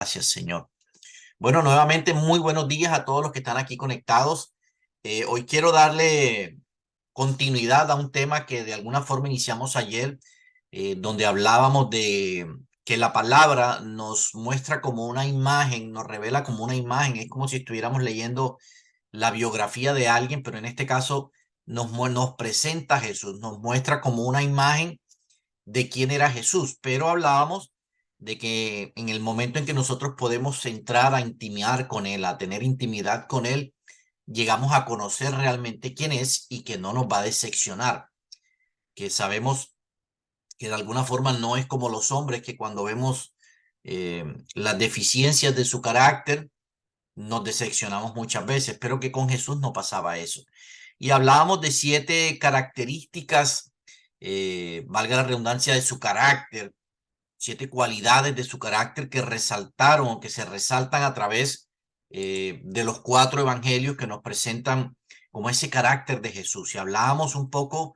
Gracias, Señor. Bueno, nuevamente muy buenos días a todos los que están aquí conectados. Hoy quiero darle continuidad a un tema que de alguna forma iniciamos ayer, donde hablábamos de que la palabra nos muestra como una imagen, nos revela como una imagen. Es como si estuviéramos leyendo la biografía de alguien, pero en este caso nos presenta a Jesús, nos muestra como una imagen de quién era Jesús, pero hablábamos de que en el momento en que nosotros podemos entrar a intimar con Él, a tener intimidad con Él, llegamos a conocer realmente quién es y que no nos va a decepcionar, que sabemos que de alguna forma no es como los hombres que cuando vemos eh, las deficiencias de su carácter, nos decepcionamos muchas veces, pero que con Jesús no pasaba eso. Y hablábamos de 7 características, valga la redundancia, de su carácter, 7 cualidades de su carácter que resaltaron o que se resaltan a través de los 4 evangelios que nos presentan como ese carácter de Jesús. Y hablábamos un poco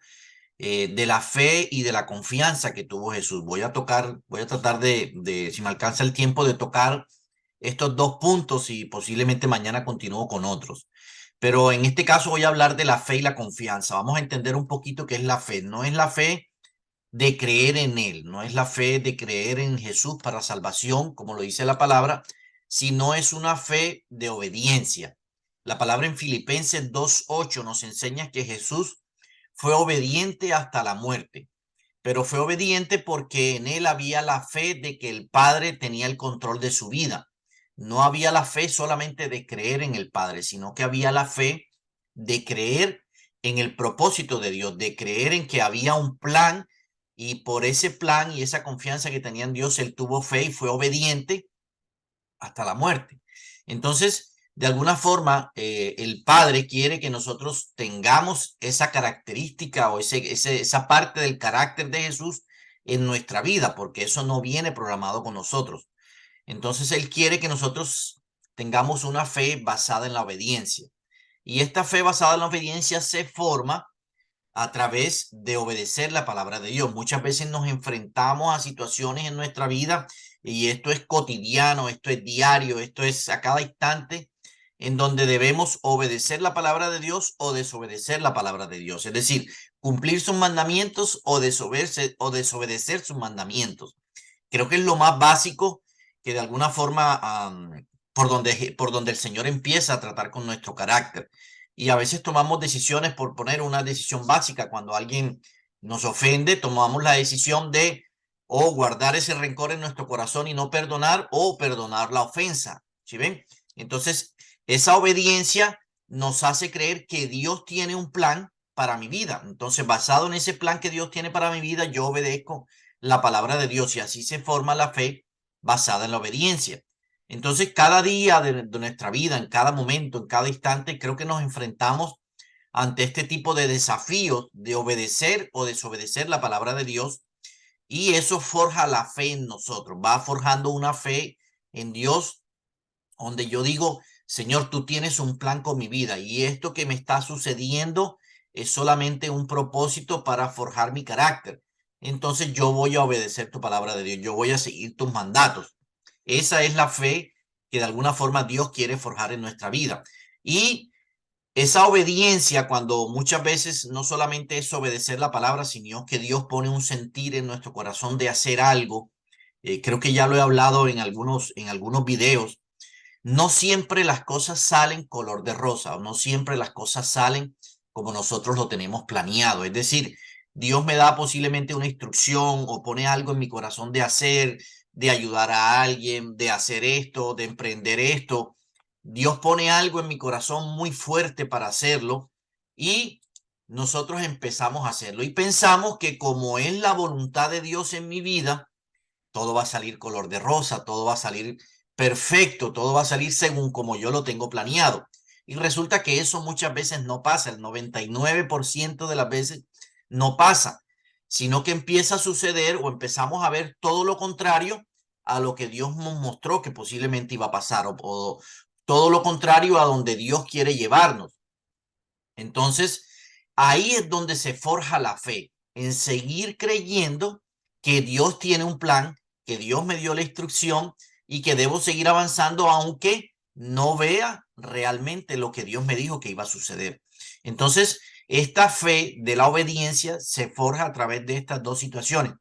de la fe y de la confianza que tuvo Jesús. Voy a tratar si me alcanza el tiempo, de tocar estos 2 puntos y posiblemente mañana continúo con otros. Pero en este caso voy a hablar de la fe y la confianza. Vamos a entender un poquito qué es la fe. No es la fe de creer en Él, no es la fe de creer en Jesús para salvación, como lo dice la palabra, sino es una fe de obediencia. La palabra en Filipenses 2:8 nos enseña que Jesús fue obediente hasta la muerte, pero fue obediente porque en él había la fe de que el Padre tenía el control de su vida. No había la fe solamente de creer en el Padre, sino que había la fe de creer en el propósito de Dios, de creer en que había un plan, y por ese plan y esa confianza que tenía en Dios, él tuvo fe y fue obediente hasta la muerte. Entonces, de alguna forma, el Padre quiere que nosotros tengamos esa característica o esa parte del carácter de Jesús en nuestra vida, porque eso no viene programado con nosotros. Entonces, Él quiere que nosotros tengamos una fe basada en la obediencia. Y esta fe basada en la obediencia se forma a través de obedecer la palabra de Dios. Muchas veces nos enfrentamos a situaciones en nuestra vida, y esto es cotidiano, esto es diario, esto es a cada instante, en donde debemos obedecer la palabra de Dios o desobedecer la palabra de Dios. Es decir, cumplir sus mandamientos o desobedecer sus mandamientos. Creo que es lo más básico que de alguna forma por donde el Señor empieza a tratar con nuestro carácter. Y a veces tomamos decisiones, por poner una decisión básica, cuando alguien nos ofende, tomamos la decisión de o guardar ese rencor en nuestro corazón y no perdonar, o perdonar la ofensa. ¿Sí ven? Entonces, esa obediencia nos hace creer que Dios tiene un plan para mi vida. Entonces, basado en ese plan que Dios tiene para mi vida, yo obedezco la palabra de Dios, y así se forma la fe basada en la obediencia. Entonces, cada día de nuestra vida, en cada momento, en cada instante, creo que nos enfrentamos ante este tipo de desafíos de obedecer o desobedecer la palabra de Dios, y eso forja la fe en nosotros, va forjando una fe en Dios, donde yo digo: Señor, tú tienes un plan con mi vida, y esto que me está sucediendo es solamente un propósito para forjar mi carácter. Entonces yo voy a obedecer tu palabra de Dios, yo voy a seguir tus mandatos. Esa es la fe que de alguna forma Dios quiere forjar en nuestra vida. Y esa obediencia, cuando muchas veces no solamente es obedecer la palabra, sino que Dios pone un sentir en nuestro corazón de hacer algo. Creo que ya lo he hablado en algunos videos. No siempre las cosas salen color de rosa, o no siempre las cosas salen como nosotros lo tenemos planeado. Es decir, Dios me da posiblemente una instrucción o pone algo en mi corazón de hacer, de ayudar a alguien, de hacer esto, de emprender esto. Dios pone algo en mi corazón muy fuerte para hacerlo, y nosotros empezamos a hacerlo y pensamos que como es la voluntad de Dios en mi vida, todo va a salir color de rosa, todo va a salir perfecto, todo va a salir según como yo lo tengo planeado. Y resulta que eso muchas veces no pasa, el 99% de las veces no pasa, sino que empieza a suceder o empezamos a ver todo lo contrario a lo que Dios nos mostró que posiblemente iba a pasar, o todo lo contrario a donde Dios quiere llevarnos. Entonces, ahí es donde se forja la fe, en seguir creyendo que Dios tiene un plan, que Dios me dio la instrucción, y que debo seguir avanzando aunque no vea realmente lo que Dios me dijo que iba a suceder. Entonces, esta fe de la obediencia se forja a través de estas dos situaciones: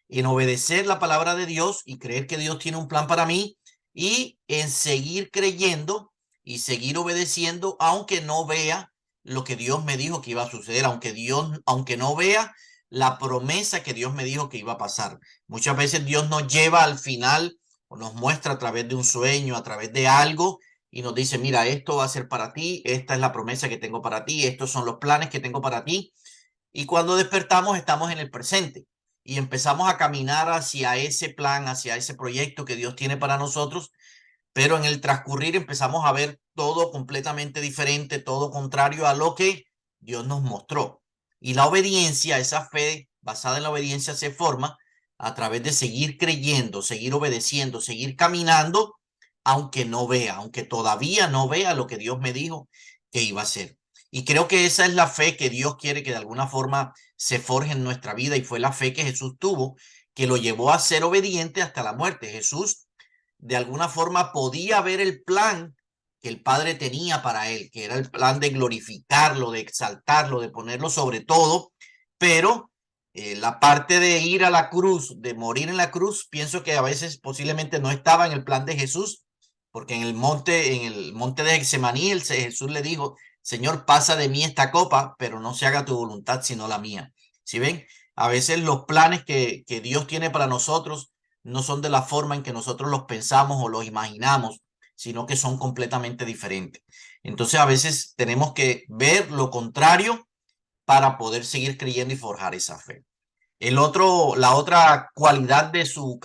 en obedecer la palabra de Dios y creer que Dios tiene un plan para mí, y en seguir creyendo y seguir obedeciendo aunque no vea lo que Dios me dijo que iba a suceder, aunque no vea la promesa que Dios me dijo que iba a pasar. Muchas veces Dios nos lleva al final o nos muestra a través de un sueño, a través de algo, y nos dice: mira, esto va a ser para ti, esta es la promesa que tengo para ti, estos son los planes que tengo para ti. Y cuando despertamos estamos en el presente y empezamos a caminar hacia ese plan, hacia ese proyecto que Dios tiene para nosotros, pero en el transcurrir empezamos a ver todo completamente diferente, todo contrario a lo que Dios nos mostró. Y la obediencia, esa fe basada en la obediencia, se forma a través de seguir creyendo, seguir obedeciendo, seguir caminando, aunque no vea, aunque todavía no vea lo que Dios me dijo que iba a hacer. Y creo que esa es la fe que Dios quiere que de alguna forma se forje en nuestra vida, y fue la fe que Jesús tuvo, que lo llevó a ser obediente hasta la muerte. Jesús de alguna forma podía ver el plan que el Padre tenía para él, que era el plan de glorificarlo, de exaltarlo, de ponerlo sobre todo, pero la parte de ir a la cruz, de morir en la cruz, pienso que a veces posiblemente no estaba en el plan de Jesús, porque en el monte de Getsemaní, Jesús le dijo: Señor, pasa de mí esta copa, pero no se haga tu voluntad sino la mía. ¿Sí ven? A veces los planes que Dios tiene para nosotros no son de la forma en que nosotros los pensamos o los imaginamos, sino que son completamente diferentes. Entonces a veces tenemos que ver lo contrario para poder seguir creyendo y forjar esa fe. La otra cualidad de su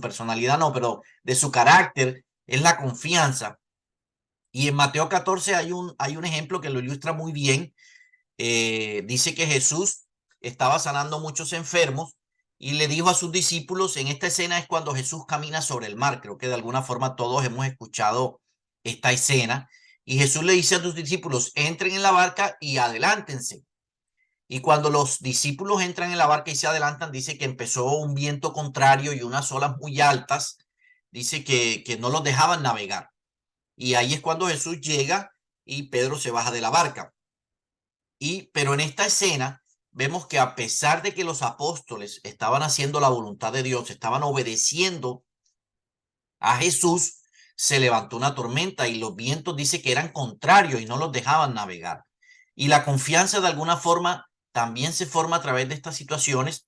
personalidad, no, pero de su carácter, es la confianza. Y en Mateo 14 hay un ejemplo que lo ilustra muy bien. Dice que Jesús estaba sanando muchos enfermos y le dijo a sus discípulos: en esta escena es cuando Jesús camina sobre el mar. Creo que de alguna forma todos hemos escuchado esta escena. Y Jesús le dice a sus discípulos: entren en la barca y adelántense. Y cuando los discípulos entran en la barca y se adelantan, dice que empezó un viento contrario y unas olas muy altas. Dice que no los dejaban navegar. Y ahí es cuando Jesús llega y Pedro se baja de la barca. Pero en esta escena vemos que a pesar de que los apóstoles estaban haciendo la voluntad de Dios, estaban obedeciendo a Jesús, se levantó una tormenta y los vientos, dice, que eran contrarios y no los dejaban navegar. Y la confianza de alguna forma también se forma a través de estas situaciones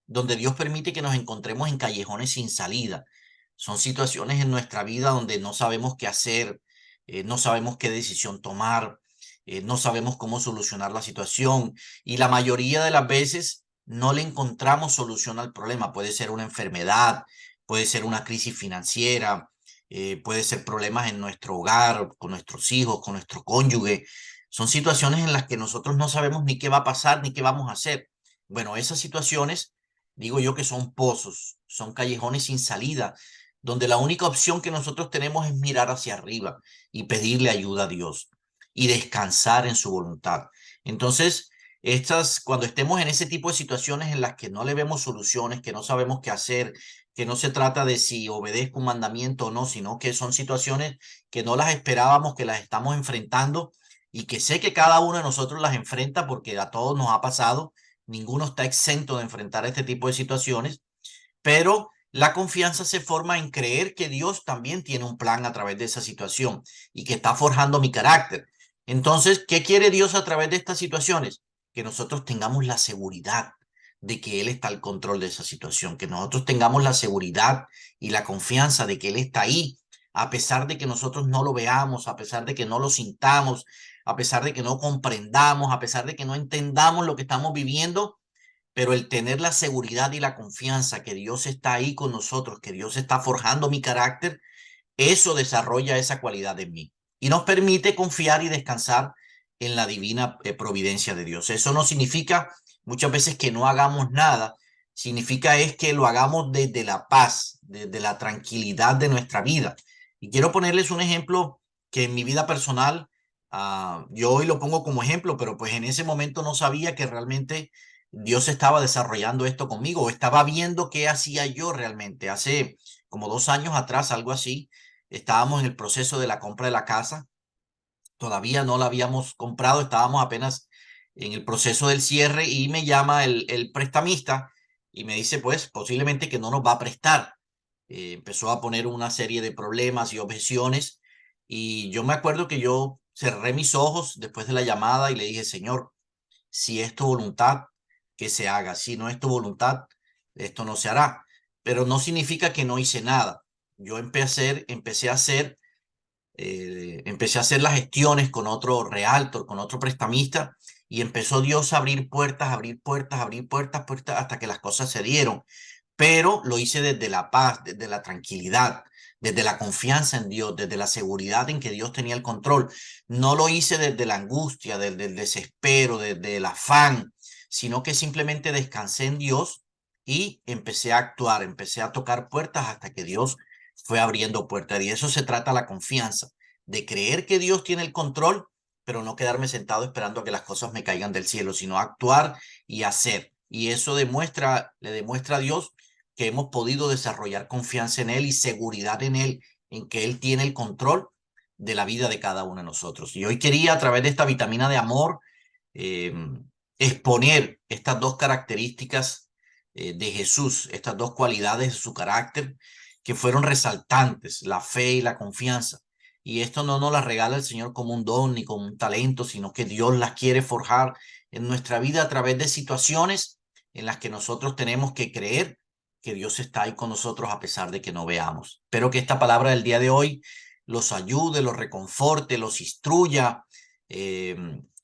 donde Dios permite que nos encontremos en callejones sin salida. Son situaciones en nuestra vida donde no sabemos qué hacer, no sabemos qué decisión tomar, no sabemos cómo solucionar la situación, y la mayoría de las veces no le encontramos solución al problema. Puede ser una enfermedad, puede ser una crisis financiera, puede ser problemas en nuestro hogar, con nuestros hijos, con nuestro cónyuge. Son situaciones en las que nosotros no sabemos ni qué va a pasar ni qué vamos a hacer. Bueno, esas situaciones, digo yo, que son pozos, son callejones sin salida, donde la única opción que nosotros tenemos es mirar hacia arriba y pedirle ayuda a Dios y descansar en su voluntad. Entonces, cuando estemos en ese tipo de situaciones en las que no le vemos soluciones, que no sabemos qué hacer, que no se trata de si obedezco un mandamiento o no, sino que son situaciones que no las esperábamos, que las estamos enfrentando, y que sé que cada uno de nosotros las enfrenta porque a todos nos ha pasado. Ninguno está exento de enfrentar este tipo de situaciones, pero la confianza se forma en creer que Dios también tiene un plan a través de esa situación y que está forjando mi carácter. Entonces, ¿qué quiere Dios a través de estas situaciones? Que nosotros tengamos la seguridad de que Él está al control de esa situación, que nosotros tengamos la seguridad y la confianza de que Él está ahí, a pesar de que nosotros no lo veamos, a pesar de que no lo sintamos, a pesar de que no comprendamos, a pesar de que no entendamos lo que estamos viviendo. Pero el tener la seguridad y la confianza que Dios está ahí con nosotros, que Dios está forjando mi carácter, eso desarrolla esa cualidad en mí y nos permite confiar y descansar en la divina providencia de Dios. Eso no significa muchas veces que no hagamos nada, significa es que lo hagamos desde la paz, desde la tranquilidad de nuestra vida. Y quiero ponerles un ejemplo que en mi vida personal, yo hoy lo pongo como ejemplo, pero pues en ese momento no sabía que realmente Dios estaba desarrollando esto conmigo, o estaba viendo qué hacía yo realmente. Hace como 2 años atrás, algo así. Estábamos en el proceso de la compra de la casa. Todavía no la habíamos comprado, estábamos apenas en el proceso del cierre y me llama el prestamista y me dice, pues, posiblemente que no nos va a prestar. Empezó a poner una serie de problemas y objeciones y yo me acuerdo que yo cerré mis ojos después de la llamada y le dije, Señor, si es tu voluntad, que se haga. Si no es tu voluntad, esto no se hará. Pero no significa que no hice nada. Yo empecé a hacer las gestiones con otro realtor, con otro prestamista, y empezó Dios a abrir puertas, abrir puertas, abrir puertas, puertas, hasta que las cosas se dieron. Pero lo hice desde la paz, desde la tranquilidad, desde la confianza en Dios, desde la seguridad en que Dios tenía el control. No lo hice desde la angustia, del desespero, desde el afán, sino que simplemente descansé en Dios y empecé a actuar, empecé a tocar puertas hasta que Dios fue abriendo puertas. Y de eso se trata la confianza, de creer que Dios tiene el control, pero no quedarme sentado esperando a que las cosas me caigan del cielo, sino actuar y hacer. Y eso le demuestra a Dios que hemos podido desarrollar confianza en Él y seguridad en Él, en que Él tiene el control de la vida de cada uno de nosotros. Y hoy quería, a través de esta vitamina de amor, eh, exponer estas dos características de Jesús, estas dos cualidades de su carácter que fueron resaltantes, la fe y la confianza. Y esto no nos las regala el Señor como un don ni como un talento, sino que Dios las quiere forjar en nuestra vida a través de situaciones en las que nosotros tenemos que creer que Dios está ahí con nosotros a pesar de que no veamos. Espero que esta palabra del día de hoy los ayude, los reconforte, los instruya,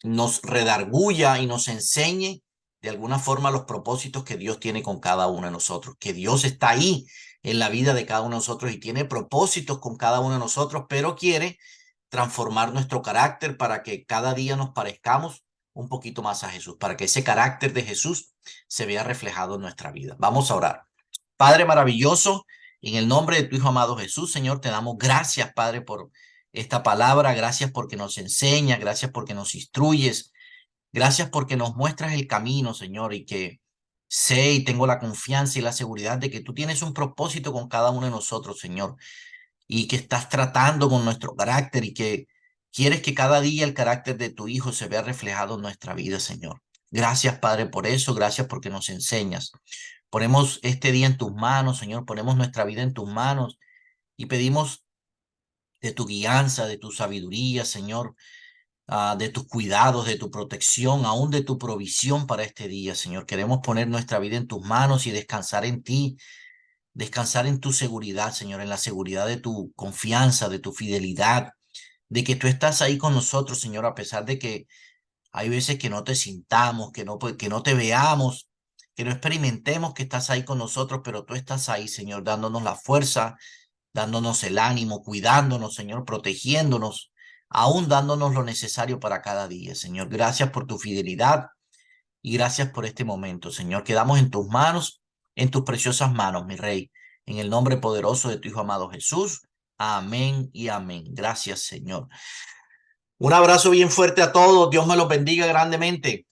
nos redarguya y nos enseñe de alguna forma los propósitos que Dios tiene con cada uno de nosotros, que Dios está ahí en la vida de cada uno de nosotros y tiene propósitos con cada uno de nosotros, pero quiere transformar nuestro carácter para que cada día nos parezcamos un poquito más a Jesús, para que ese carácter de Jesús se vea reflejado en nuestra vida. Vamos a orar. Padre maravilloso, en el nombre de tu Hijo amado Jesús, Señor, te damos gracias, Padre, por esta palabra, gracias porque nos enseñas, gracias porque nos instruyes, gracias porque nos muestras el camino, Señor, y que sé y tengo la confianza y la seguridad de que tú tienes un propósito con cada uno de nosotros, Señor, y que estás tratando con nuestro carácter y que quieres que cada día el carácter de tu Hijo se vea reflejado en nuestra vida, Señor. Gracias, Padre, por eso, gracias porque nos enseñas. Ponemos este día en tus manos, Señor, ponemos nuestra vida en tus manos y pedimos de tu guianza, de tu sabiduría, Señor, de tus cuidados, de tu protección, aún de tu provisión para este día, Señor. Queremos poner nuestra vida en tus manos y descansar en ti, descansar en tu seguridad, Señor, en la seguridad de tu confianza, de tu fidelidad, de que tú estás ahí con nosotros, Señor, a pesar de que hay veces que no te sintamos, que no te veamos, que no experimentemos que estás ahí con nosotros, pero tú estás ahí, Señor, dándonos la fuerza, dándonos el ánimo, cuidándonos, Señor, protegiéndonos, aún dándonos lo necesario para cada día, Señor. Gracias por tu fidelidad y gracias por este momento, Señor. Quedamos en tus manos, en tus preciosas manos, mi Rey, en el nombre poderoso de tu Hijo amado Jesús. Amén y amén. Gracias, Señor. Un abrazo bien fuerte a todos. Dios me los bendiga grandemente.